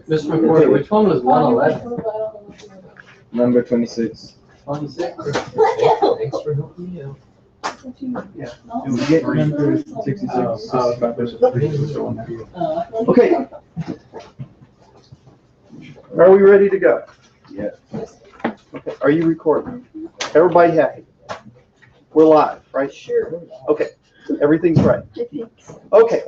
Mr. Recorder, which one was 111? Number 26. 26? Thanks for helping me out. Yeah. You get number 66. Okay. Are we ready to go? Yeah. Okay. Are you recording? Everybody happy? We're live, right? Sure. Okay. Everything's right. I think so. Okay.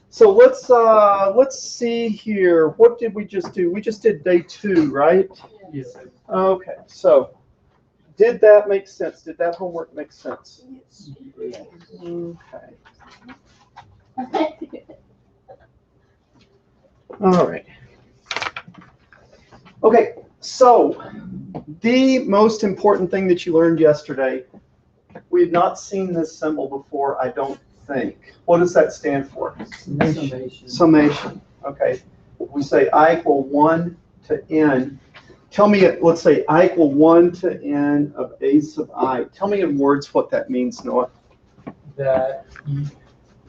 So let's see here. What did we just do? We just did day 2, right? Yes. Okay. So did that make sense? Did that homework make sense? Okay. All right. Okay, so the most important thing that you learned yesterday, we had not seen this symbol before, I don't think. What does that stand for? Summation. Summation. Okay. We say I equal 1 to n. Tell me, let's say I equal 1 to n of a sub I. Tell me in words what that means, Noah. That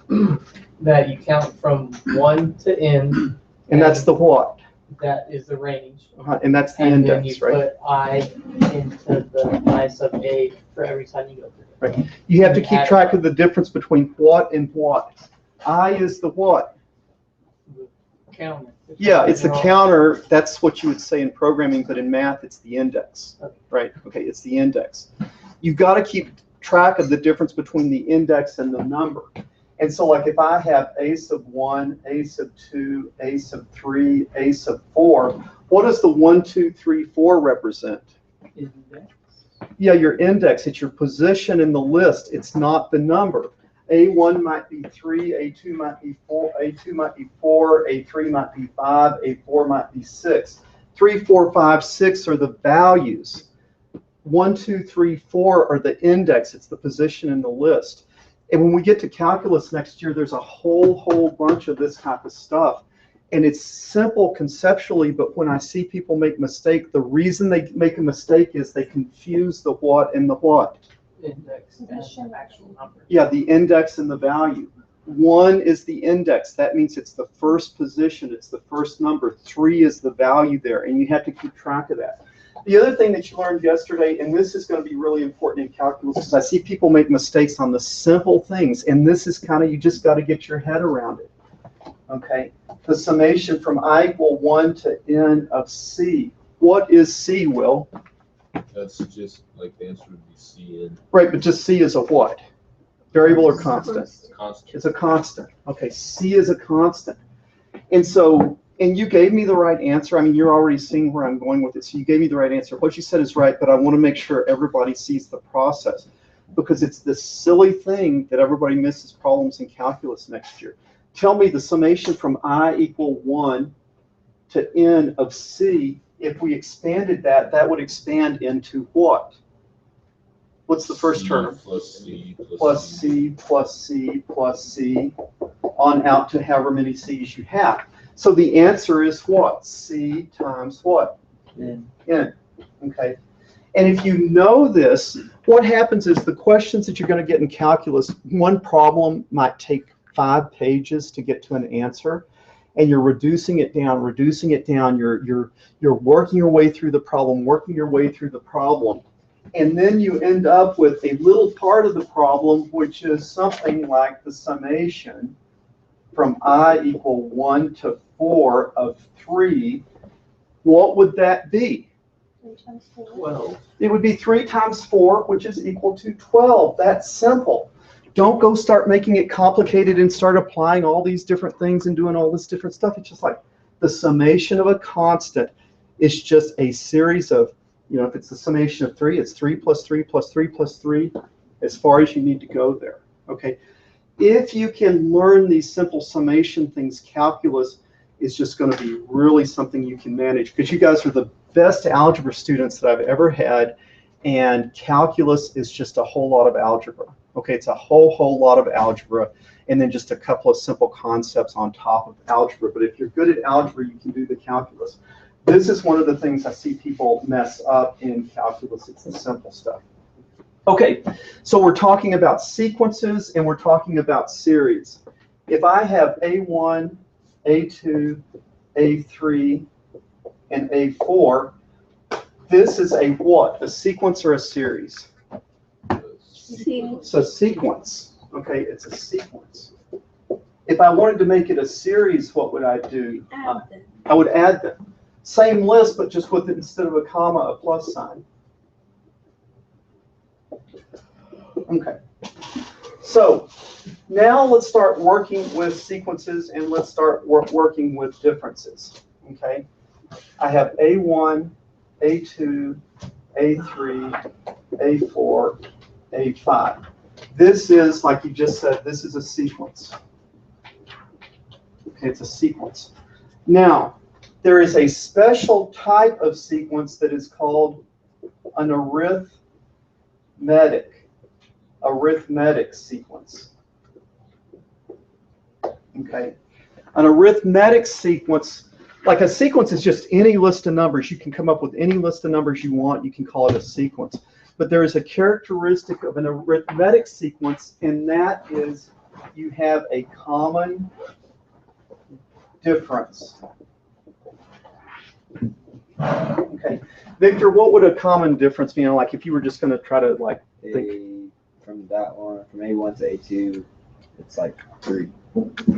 you count from 1 to n. And that's the what? That is the range. And that's the And then index, you right? put I into the I sub a for every time you go through it. Right. You have to You keep add it track up. of the difference between what and what. I is the what? Counter. Yeah, it's the Counter. counter. That's what you would say in programming, but in math, it's the index. Okay. Right? Okay, it's the index. You've got to keep track of the difference between the index and the number. And so, like, if I have a sub 1, a sub 2, a sub 3, a sub 4, what does the 1, 2, 3, 4 represent? Index. Yeah, your index. It's your position in the list. It's not the number. A1 might be 3, A2 might be 4, A2 might be 4, A3 might be 5, A4 might be 6. 3, 4, 5, 6 are the values. 1, 2, 3, 4 are the index. It's the position in the list. And when we get to calculus next year, there's a whole bunch of this type of stuff. And it's simple conceptually, but when I see people make mistake, the reason they make a mistake is they confuse the what and the what. Index and actual number. Yeah, the index and the value. 1 is the index. That means it's the first position. It's the first number. 3 is the value there, and you have to keep track of that. The other thing that you learned yesterday, and this is going to be really important in calculus, because I see people make mistakes on the simple things, and this is kind of, you just got to get your head around it. Okay, the summation from I equal 1 to n of c. What is c, Will? That's just like the answer would be C in. Right, but just c is a what? Variable or constant? Constant. It's a constant. Okay, c is a constant. And so, and you gave me the right answer. I mean, you're already seeing where I'm going with it. So you gave me the right answer. What you said is right, but I want to make sure everybody sees the process, because it's this silly thing that everybody misses problems in calculus next year. Tell me the summation from I equal 1 to n of c. If we expanded that, that would expand into what? What's the first C term? plus C Plus c, plus c, plus c, on out to however many c's you have. So the answer is what? C times what? N. N. Okay. And if you know this, what happens is the questions that you're going to get in calculus, one problem might take 5 pages to get to an answer, and you're reducing it down, you're working your way through the problem, and then you end up with a little part of the problem, which is something like the summation from I equal 1 to 4 of 3. What would that be? 3 times 4. 12. It would be 3 times 4, which is equal to 12. That's simple. Don't go start making it complicated and start applying all these different things and doing all this different stuff. It's just like the summation of a constant is just a series of, you know, if it's the summation of 3, it's 3 plus 3 plus 3 plus 3, as far as you need to go there. Okay. If you can learn these simple summation things, calculus is just going to be really something you can manage, because you guys are the best algebra students that I've ever had, and calculus is just a whole lot of algebra. Okay, it's a whole lot of algebra, and then just a couple of simple concepts on top of algebra. But if you're good at algebra, you can do the calculus. This is one of the things I see people mess up in calculus. It's the simple stuff. Okay, so we're talking about sequences and we're talking about series. If I have A1, A2, A3, and A4. This is a what? A sequence or a series? It's a sequence. Okay, it's a sequence. If I wanted to make it a series, what would I do? I would add them. Same list, but just with, instead of a comma, a plus sign. Okay. So now let's start working with sequences and let's start working with differences. Okay. I have A1, A2, A3, A4, A5. This is, like you just said, this is a sequence. Okay, it's a sequence. Now, there is a special type of sequence that is called an arithmetic sequence. Okay. An arithmetic sequence, like a sequence is just any list of numbers. You can come up with any list of numbers you want. You can call it a sequence. But there is a characteristic of an arithmetic sequence, and that is you have a common difference. Okay. Victor, what would a common difference mean? Like if you were just going to try to like think. From that one, from A1 to A2, it's like 3.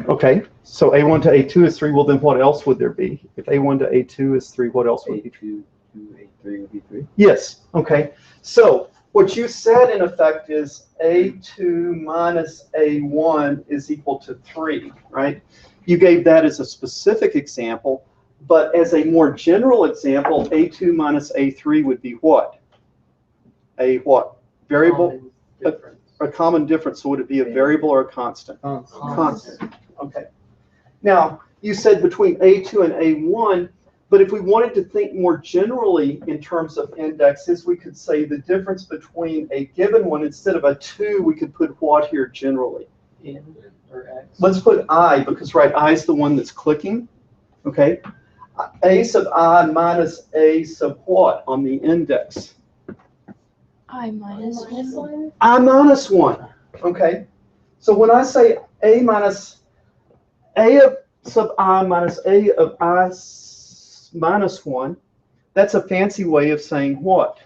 Okay, so A1 to A2 is 3. Well, then what else would there be? If A1 to A2 is 3, what else would be? A2 to A3 would be 3. Yes, okay. So what you said in effect is A2 minus A1 is equal to 3, right? You gave that as a specific example, but as a more general example, A2 minus A3 would be what? A what? Variable? A common difference. So would it be a variable or a constant? Constant. Okay. Now, you said between A2 and A1, but if we wanted to think more generally in terms of indexes, we could say the difference between a given one, instead of a 2, we could put what here generally? In or X. Let's put I, because right, I is the one that's clicking. Okay. A sub I minus A sub what on the index? I minus 1. I minus 1. Okay. So when I say A minus A of sub I minus A of I minus 1, that's a fancy way of saying what?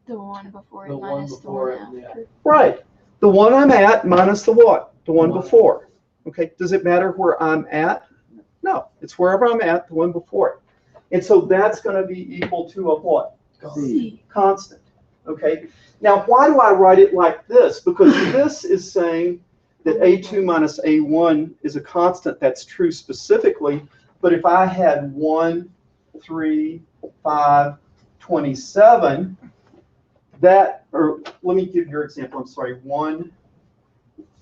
The one before The it one minus before the one it, after. Right. The one I'm at minus the what? The one One. before. Okay. Does it matter where I'm at? No. It's wherever I'm at, the one before it. And so that's going to be equal to a what? C. Constant. Okay. Now, why do I write it like this? Because this is saying that A2 minus A1 is a constant. That's true specifically. But if I had 1, 3, 5, 27, that, or let me give your example. I'm sorry. 1,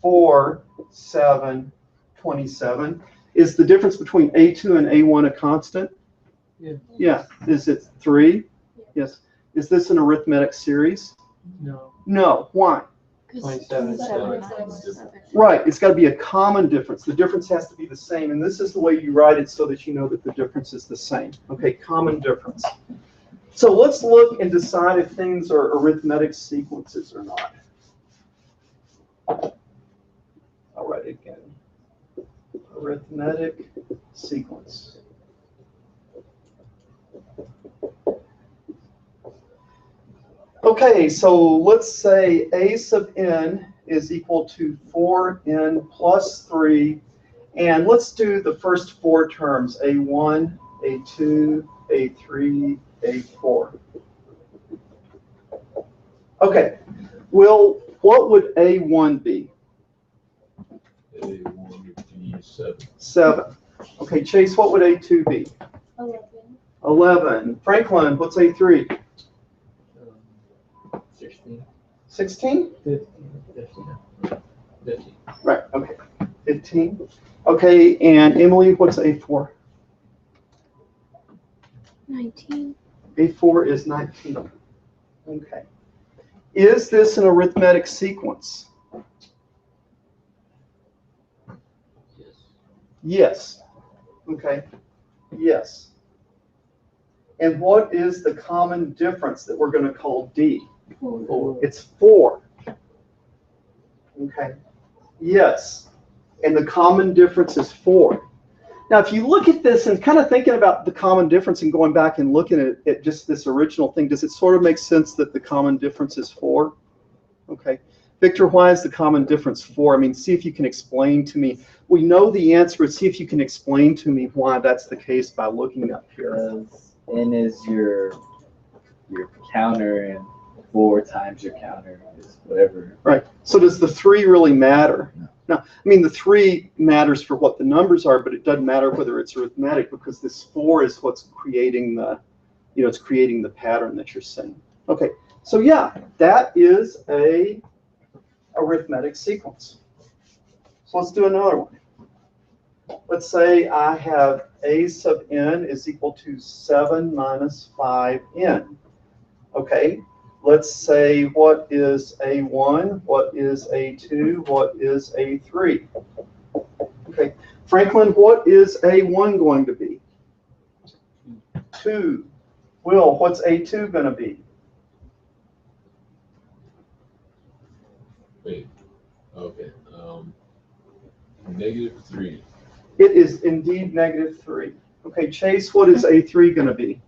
4, 7, 27. Is the difference between A2 and A1 a constant? Yeah. Yeah. Is it 3? Yes. Is this an arithmetic series? No. No. Why? 27. Right. It's got to be a common difference. The difference has to be the same. And this is the way you write it so that you know that the difference is the same. Okay. Common difference. So let's look and decide if things are arithmetic sequences or not. I'll write it again. Arithmetic sequence. Okay, so let's say A sub n is equal to 4n plus 3. And let's do the first 4 terms, A1, A2, A3, A4. Okay, well, what would A1 be? A1 would be 7. 7. Okay, Chase, what would A2 be? 11. 11. Franklin, what's A3? 16. 16? 15. 15. Right, okay. 15. Okay, and Emily, what's A4? 19. A4 is 19. Okay. Is this an arithmetic sequence? Yes. Yes. Okay. Yes. And what is the common difference that we're going to call D? 4. It's 4. Okay. Yes. And the common difference is 4. Now, if you look at this and kind of thinking about the common difference and going back and looking at just this original thing, does it sort of make sense that the common difference is 4? Okay. Victor, why is the common difference 4? I mean, see if you can explain to me. We know the answer, but see if you can explain to me why that's the case by looking up here. Because n is your counter, and 4 times your counter is whatever. Right. So does the 3 really matter? No. I mean, the 3 matters for what the numbers are, but it doesn't matter whether it's arithmetic because this 4 is what's creating the, it's creating the pattern that you're seeing. Okay. So yeah, that is a arithmetic sequence. So let's do another one. Let's say I have a sub n is equal to 7 minus 5n. Okay. Let's say what is A1, what is A2, what is A3. Okay, Franklin, what is A1 going to be? 2. Will, what's A2 going to be? Wait, okay, -3. It is indeed -3. Okay, Chase, what is A3 going to be?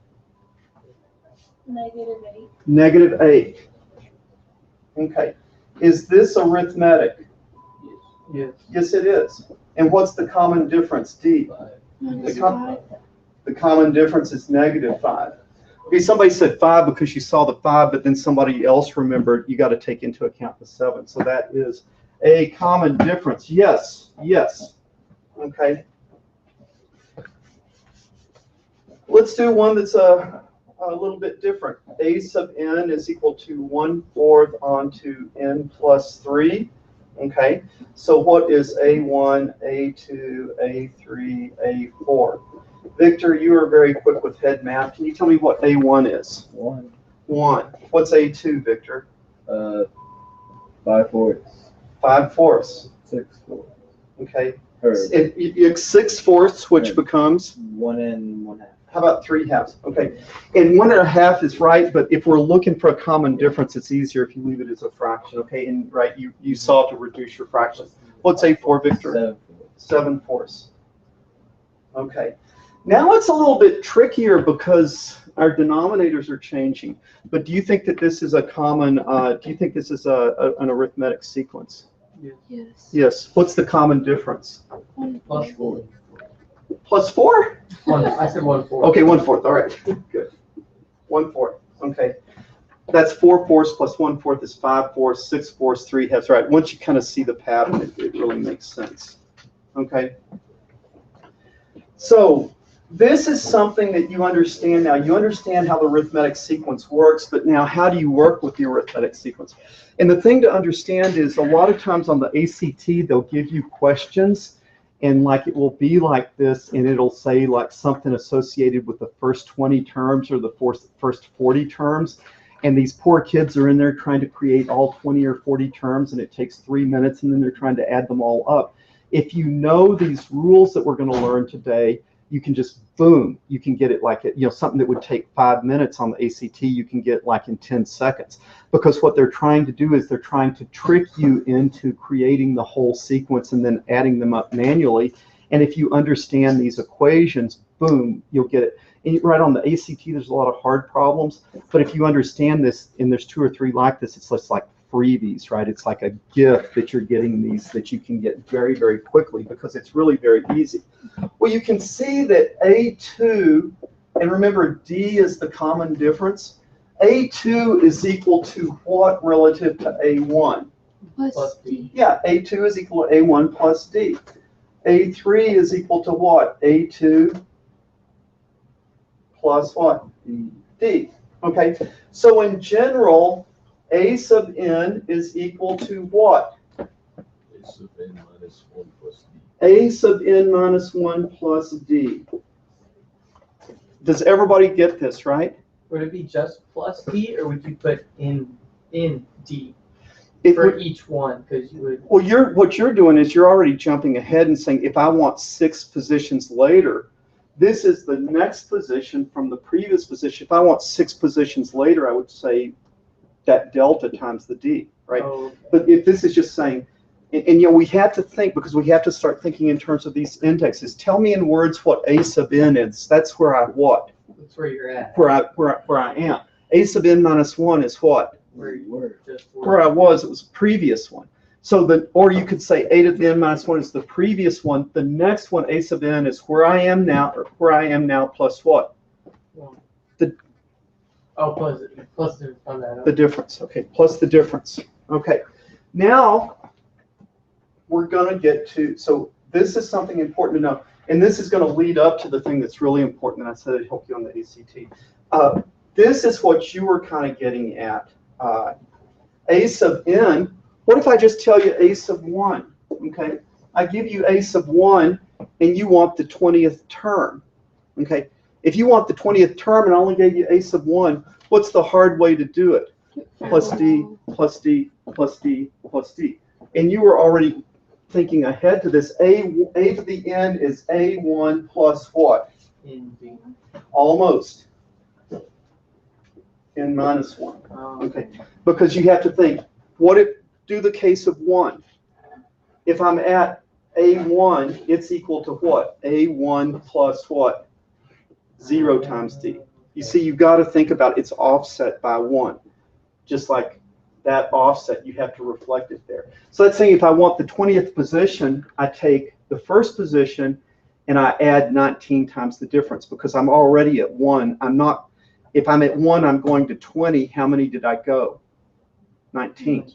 -8. -8. Okay. Is this arithmetic? Yes. Yes, it is. And what's the common difference, D? Minus The com- 5. The common difference is -5. Okay, somebody said 5 because you saw the 5, but then somebody else remembered you got to take into account the 7. So that is a common difference. Yes, yes. Okay. Let's do one that's a little bit different. A sub n is equal to 1/4 onto n plus 3. Okay, so what is A1, A2, A3, A4? Victor, you are very quick with head math. Can you tell me what A1 is? 1. 1. What's A2, Victor? 5/4. 5/4. 6/4. Okay. Or It's 6/4, which Right. becomes, 1 and 1/2. how about 3/2? Okay. And 1.5 is right, but if we're looking for a common difference, it's easier if you leave it as a fraction. Okay. And right, you saw to reduce your fraction. What's A4, Victor? 7/4. 7/4. Okay. Now it's a little bit trickier because our denominators are changing. But do you think that this is a common, do you think this is an arithmetic sequence? Yes. Yes. What's the common difference? Plus 4. Plus 4? I said 1/4. Okay, 1/4. All right. Good. 1/4. Okay. That's 4/4 plus 1/4 is 5/4, 6/4, 3/2. Right. Once you kind of see the pattern, it really makes sense. Okay. So this is something that you understand now. You understand how the arithmetic sequence works, but now how do you work with the arithmetic sequence? And the thing to understand is a lot of times on the ACT, they'll give you questions and like it will be like this and it'll say like something associated with the first 20 terms or the first 40 terms. And these poor kids are in there trying to create all 20 or 40 terms and it takes 3 minutes and then they're trying to add them all up. If you know these rules that we're going to learn today, you can just boom, you can get it like it, something that would take 5 minutes on the ACT, you can get like in 10 seconds. Because what they're trying to do is they're trying to trick you into creating the whole sequence and then adding them up manually. And if you understand these equations, boom, you'll get it. And right on the ACT, there's a lot of hard problems. But if you understand this, and there's 2 or 3 like this, it's just like freebies, right? It's like a gift that you're getting these that you can get very, very quickly because it's really very easy. Well, you can see that A2, and remember D is the common difference. A2 is equal to what relative to A1? Plus D. Yeah, A2 is equal to A1 plus D. A3 is equal to what? A2 plus what? D. Okay, so in general, A sub n is equal to what? A sub n minus 1 plus d. A sub n minus 1 plus d. Does everybody get this, right? Would it be just plus D, or would you put in D It for would- each one? Because you would. Well, what you're doing is you're already jumping ahead and saying, if I want 6 positions later, this is the next position from the previous position. If I want 6 positions later, I would say that delta times the d, right? Oh, But if this is just saying And you know, we have to think, because we have to start thinking in terms of these indexes. Tell me in words what a sub n is. That's where I what? That's where you're at. Where I am. A sub n minus 1 is what? Where you were. Just Where I was, it was the previous one. So or you could say a to the n minus 1 is the previous one. The next one, a sub n, is where I am now, or where I am now plus what? Oh, plus on that. The difference. Okay, plus the difference. Okay. Now, we're going to get to, so this is something important to know. And this is going to lead up to the thing that's really important that I said it'd help you on the ACT. This is what you were kind of getting at. A sub n, what if I just tell you a sub 1? Okay, I give you a sub 1 and you want the 20th term. Okay, if you want the 20th term and I only gave you a sub 1, what's the hard way to do it? Plus d, plus d, plus d, plus d. And you were already thinking ahead to this. A to the n is a1 plus what? Indeed. Almost. N minus 1. Okay, because you have to think, what if, do the case of 1. If I'm at a1, it's equal to what? a1 plus what? 0 times d. You see, you've got to think about it's offset by 1. Just like that offset, you have to reflect it there. So let's say if I want the 20th position, I take the first position and I add 19 times the difference because I'm already at 1. I'm not, if I'm at 1, I'm going to 20. How many did I go? 19.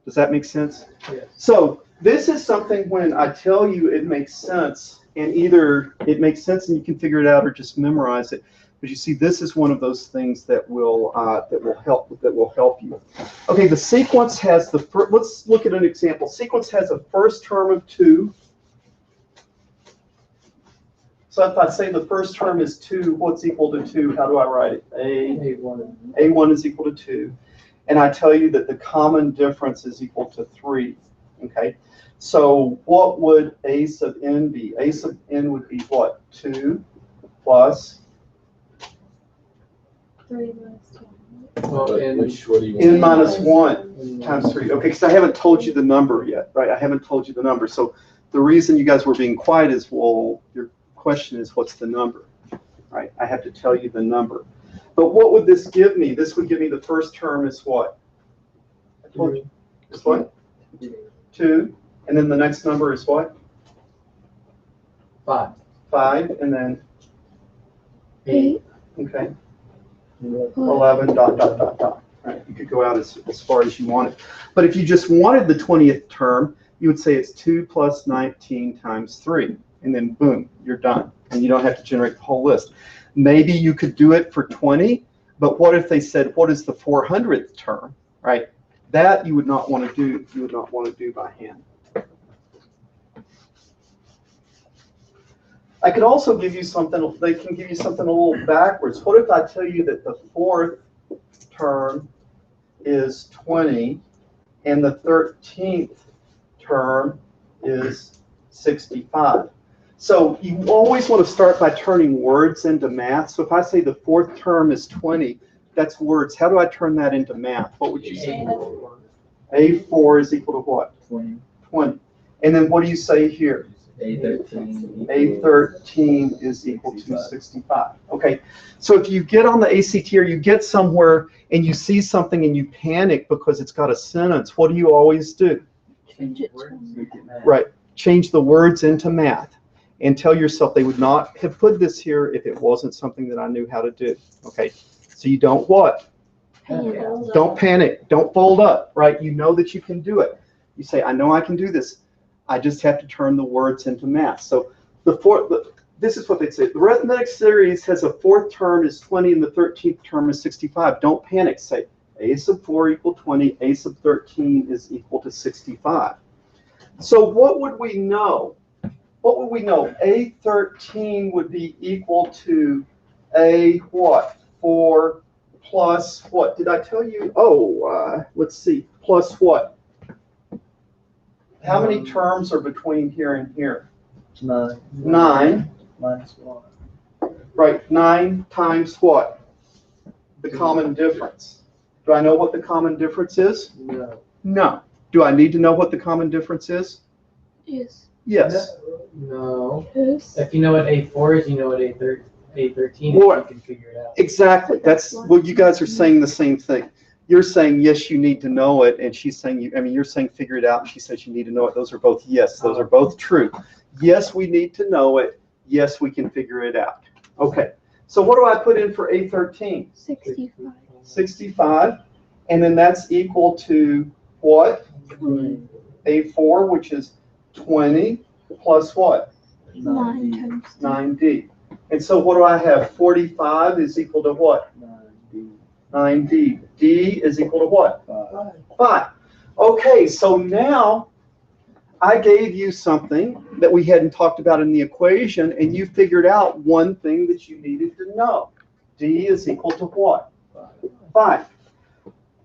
Does that make sense? Yes. So this is something when I tell you it makes sense, and either it makes sense and you can figure it out or just memorize it. But you see, this is one of those things that will help you. Okay, the sequence has the first. Let's look at an example. Sequence has a first term of 2. So if I say the first term is 2, what's equal to 2? How do I write it? A1 is equal to 2. And I tell you that the common difference is equal to 3. Okay, so what would a sub n be? A sub n would be what? 2 plus 3 minus 2. Well, But and which, what do you n want? minus 1 times 3. Okay, because I haven't told you the number yet, right? I haven't told you the number. So the reason you guys were being quiet is, well, your question is, what's the number? Right? I have to tell you the number. But what would this give me? This would give me the first term is what? I told you. Is what? 2. And then the next number is what? 5. 5. And then, 8. okay, 11, dot, dot, dot, dot. Right? You could go out as far as you wanted. But if you just wanted the 20th term, you would say it's 2 plus 19 times 3. And then boom, you're done. And you don't have to generate the whole list. Maybe you could do it for 20, but what if they said, what is the 400th term, right? That you would not want to do. You would not want to do by hand. I could also give you something, they can give you something a little backwards. What if I tell you that the 4th term is 20 and the 13th term is 65? So you always want to start by turning words into math. So if I say the 4th term is 20, that's words. How do I turn that into math? What would you say? A4 is equal to what? 20. 20. And then what do you say here? A13. A13 is equal to 65. Okay, so if you get on the ACT or you get somewhere and you see something and you panic because it's got a sentence, what do you always do? Right, change the words into math and tell yourself they would not have put this here if it wasn't something that I knew how to do. Okay, so you don't what? Don't panic, don't fold up, right? You know that you can do it. You say, I know I can do this. I just have to turn the words into math. So this is what they'd say. The arithmetic series has a 4th term is 20 and the 13th term is 65. Don't panic. Say a sub 4 equal 20, a sub 13 is equal to 65. So what would we know? What would we know? A13 would be equal to a what? 4 plus what? Did I tell you? Oh, let's see. Plus what? How many terms are between here and here? 9. 9. Minus 1. Right, 9 times what? The common difference. Do I know what the common difference is? No. No. Do I need to know what the common difference is? Yes. Yes. No. Yes. If you know what A4 is, you know what A13 is, Well, you can figure it out. Exactly. That's, well, you guys are saying the same thing. You're saying, yes, you need to know it, and she's saying, you're saying figure it out, and she says you need to know it. Those are both yes, those are both true. Yes, we need to know it. Yes, we can figure it out. Okay, so what do I put in for A13? 65. 65, and then that's equal to what? 20. A4, which is 20 plus what? 9 times 9D. And so what do I have? 45 is equal to what? 9D. D is equal to what? 5. Okay, so now I gave you something that we hadn't talked about in the equation, and you figured out one thing that you needed to know. D is equal to what? 5.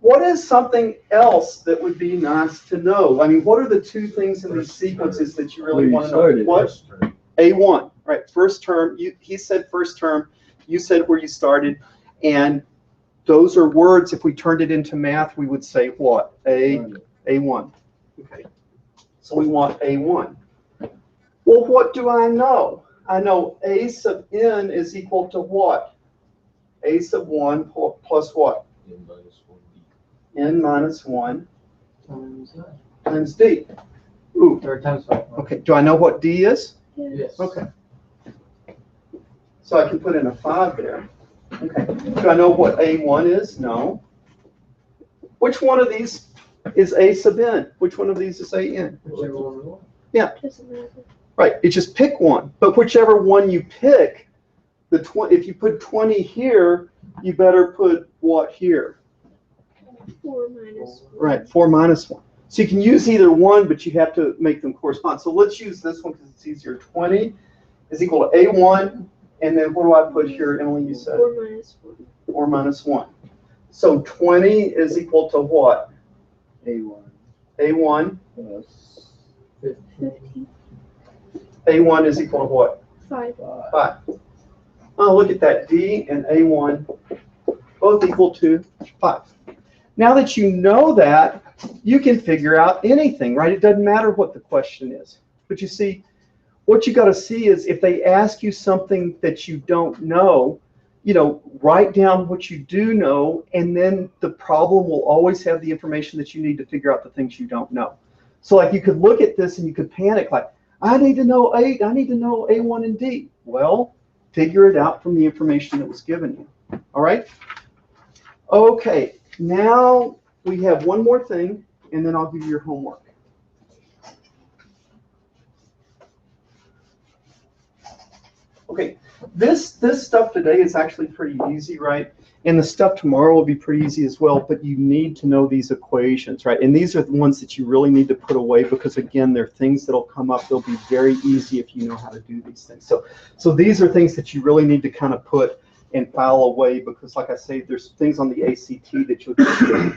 What is something else that would be nice to know? I mean, what are the two things in these sequences that you really want to know? What? A1, right? First term, he said first term, you said where you started, and those are words. If we turned it into math, we would say what? A1. Okay. So we want A1. Well, what do I know? I know A sub n is equal to what? A sub 1 plus what? N minus 1 times D. Ooh. Or times 5. Okay. Do I know what D is? Yes. Okay. So I can put in a 5 there. Okay. Do I know what A1 is? No. Which one of these is A sub n? Which one of these is AN? Whichever one we want. Doesn't matter. Right. You just pick one. But whichever one you pick, if you put 20 here, you better put what here? 4 minus 1. Right. 4 minus 1. So you can use either one, but you have to make them correspond. So let's use this one because it's easier. 20 is equal to A1. And then what do I put here, Emily, you said? 4 minus 1. 4 minus 1. So 20 is equal to what? A1 A1. plus 15. A1 is equal to what? 5. 5. Oh, look at that. D and A1 both equal to 5. Now that you know that, you can figure out anything, right? It doesn't matter what the question is. But you see, what you got to see is if they ask you something that you don't know, write down what you do know, and then the problem will always have the information that you need to figure out the things you don't know. So like you could look at this and you could panic like, I need to know A1 and D. Well, figure it out from the information that was given you. All right? Okay, now we have one more thing, and then I'll give you your homework. Okay, this stuff today is actually pretty easy, right? And the stuff tomorrow will be pretty easy as well, but you need to know these equations, right? And these are the ones that you really need to put away because, again, they're things that'll come up. They'll be very easy if you know how to do these things. So these are things that you really need to kind of put and file away because, like I say, there's things on the ACT that you'll get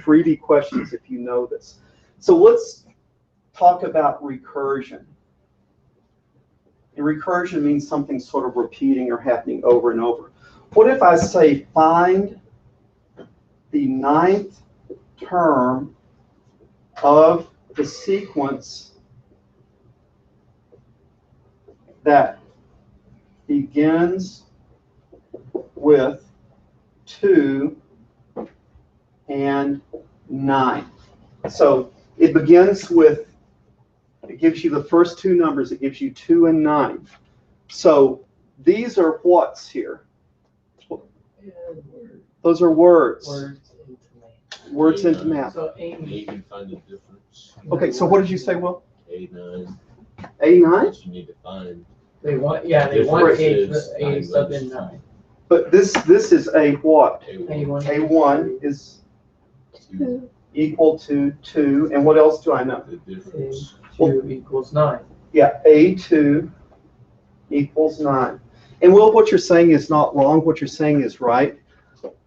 freebie questions if you know this. So let's talk about recursion. And recursion means something sort of repeating or happening over and over. What if I say find the 9th term of the sequence that begins with 2 and 9? So it begins with, it gives you the first two numbers. It gives you 2 and 9. So these are what's here? Those are words. Words into math. So You Amy, can find the difference. Okay, so what did you say, Will? A9. A9? What you need to find. they want A Difference A is sub nine n9. But this is a what? A1. A1 is 2. equal to 2. And what else do I know? The difference. 2 equals 9. Yeah, A2 equals 9. And Will, what you're saying is not wrong. What you're saying is right.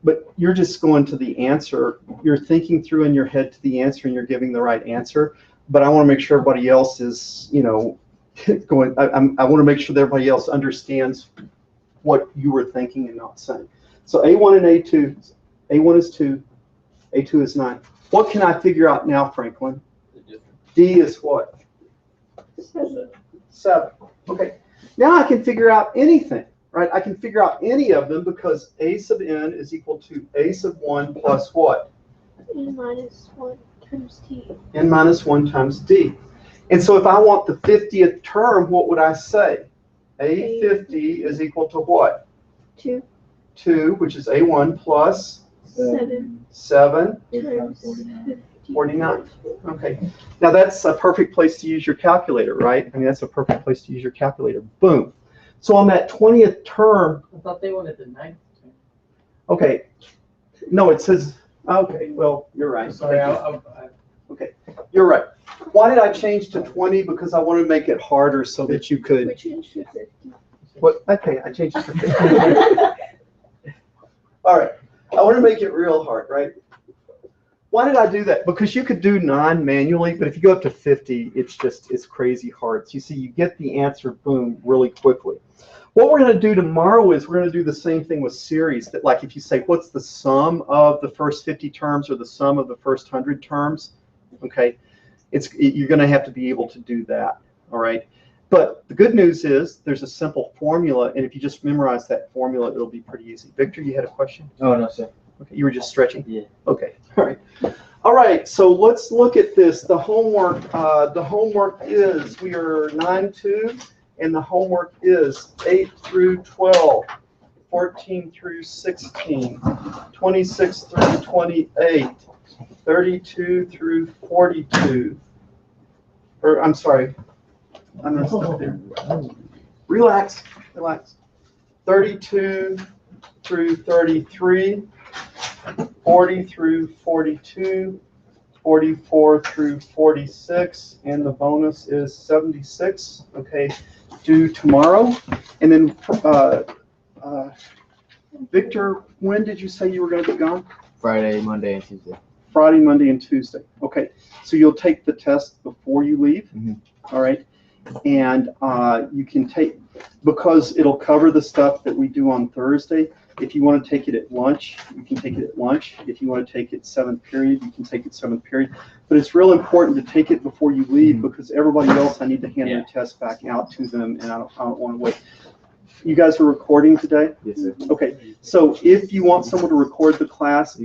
But you're just going to the answer. You're thinking through in your head to the answer, and you're giving the right answer. But I want to make sure everybody else is, going. I want to make sure that everybody else understands what you were thinking and not saying. So A1 and A2. A1 is 2. A2 is 9. What can I figure out now, Franklin? The D is what? 7. 7. Okay. Now I can figure out anything, right? I can figure out any of them because A sub n is equal to A sub 1 plus what? N minus 1 times D. N minus 1 times D. And so if I want the 50th term, what would I say? A50 is equal to what? 2. 2, which is A1 plus 7 7, times 49. Okay. Now that's a perfect place to use your calculator, right? I mean, that's a perfect place to use your calculator. Boom. So on that 20th term, I thought they wanted the 9th. okay. No, it says, okay, well, you're right. Sorry, Okay, you're right. Why did I change to 20? Because I wanted to make it harder so that you could, Which is 50. what, okay, I changed it to 50. All right, I want to make it real hard, right? Why did I do that? Because you could do 9 manually, but if you go up to 50, it's crazy hard. So you see, you get the answer, boom, really quickly. What we're going to do tomorrow is we're going to do the same thing with series. That, like, if you say, what's the sum of the first 50 terms or the sum of the first 100 terms? Okay, you're going to have to be able to do that. All right. But the good news is there's a simple formula, and if you just memorize that formula, it'll be pretty easy. Victor, you had a question? Oh, no, sir. Okay, you were just stretching? Yeah. Okay, all right. All right, so let's look at this. The homework is, we are 9-2, and the homework is 8 through 12, 14 through 16, 26 through 28, 32 through 42. Or, I'm sorry, I messed up there. Relax, relax. 32 through 33. 40 through 42, 44 through 46, and the bonus is 76. Okay, due tomorrow. And then, Victor, when did you say you were going to be gone? Friday, Monday, and Tuesday. Friday, Monday, and Tuesday. Okay, so you'll take the test before you leave. Mhm. All right, and you can take, because it'll cover the stuff that we do on Thursday. If you want to take it at lunch, you can take it at lunch. If you want to take it 7th period, you can take it 7th period. But it's real important to take it before you leave because everybody else, I need to hand their test back out to them, and I don't want to wait. You guys are recording today? Yes, sir. Okay, so if you want someone to record the class,